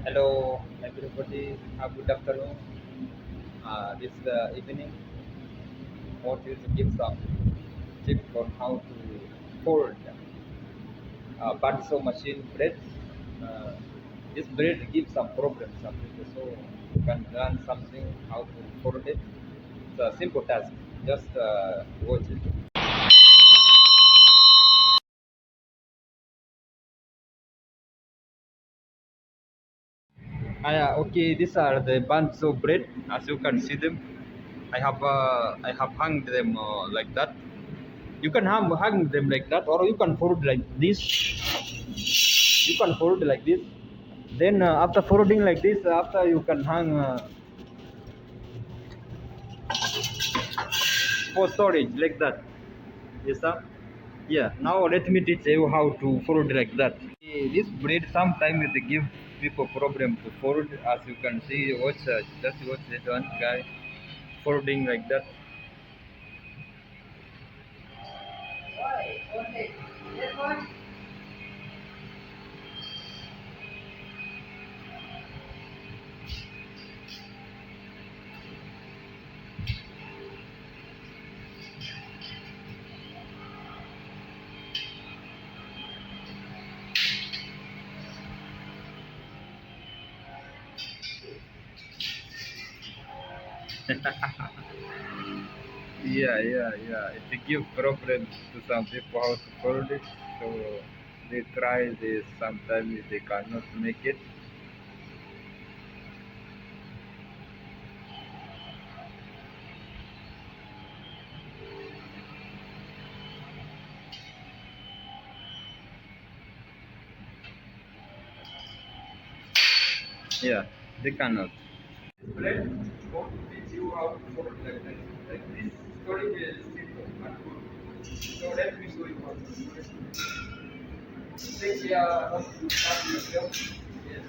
Hello, everybody. Good afternoon. This evening, I want you to give some tips on how to fold bandsaw machine bread. Uh, this bread gives some problems some people, so you can learn something how to fold it. It's a simple task. Just watch it. Okay, these are the bandsaw bread. As you can see them, I have hung them like that. You can hang them like that, or you can fold like this. You can fold like this. Then after folding like this, after you can hang for storage like that. Yes, sir. Yeah. Now let me teach you how to fold like that. This bread sometimes it give people problem to fold. As you can see, watch just watch this one guy folding like that. Yeah. It give problem to some people how to fold it. So they try this. Sometimes they cannot make it. Yeah, they cannot. Bread, want to teach you how to fold like that. Like this story is simple and good. So let me show you how to do it. Take here how to start yourself. Yes.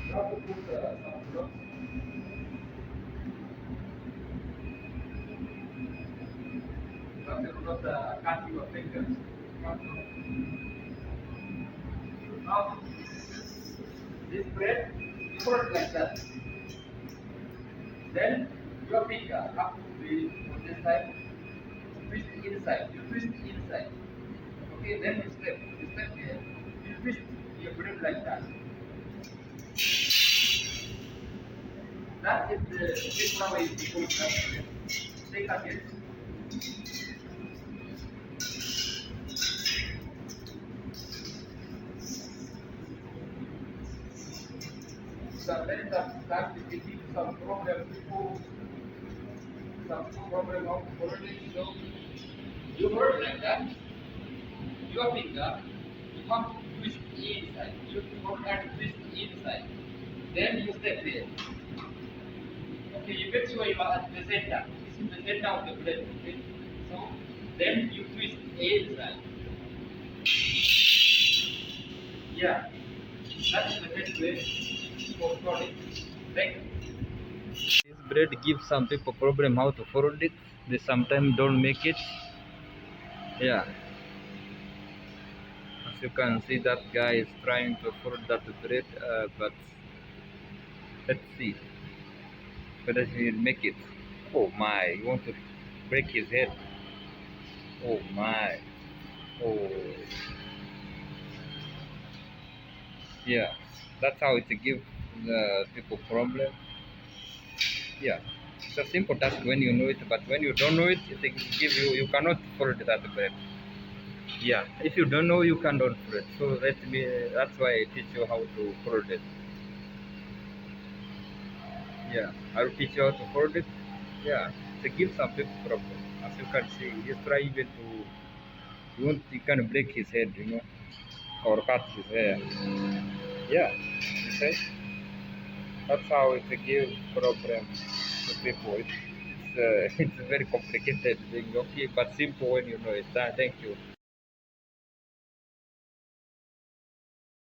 You have to put some blocks. You have to not cut your fingers. You have to now this bread, you fold like that. Then your finger have to be on this side. Twist inside. You twist inside. Okay, then you step here. You twist your bread like that. That is the different way to go. Take again. So then that will give some problem. People, some problem of correlation. So you hold like that. Your finger, you have to twist inside. You hold and twist inside. Then you step here. Okay, you make sure you are at the center. This is the center of the bread. Okay? So then you twist inside. Yeah, that is the best way for storage. Thank you. This bread gives some people problem how to fold it. They sometimes don't make it. Yeah, as you can see, that guy is trying to fold that bread, but let's see whether he will make it. Oh my, you want to break his head. Oh my. Oh, yeah. That's how it gives people problem. Yeah, it's a simple task when you know it, but when you don't know it, it give you you cannot fold that bread. Yeah, if you don't know, you cannot fold it. So that's why I teach you how to fold it. Yeah, I'll teach you how to fold it. Yeah, to give some people problem. As you can see, he's trying even to you can break his head, or cut his hair. Yeah, you see, that's how it gives problem to people. It's it's a very complicated thing, okay, but simple when you know it. Thank you.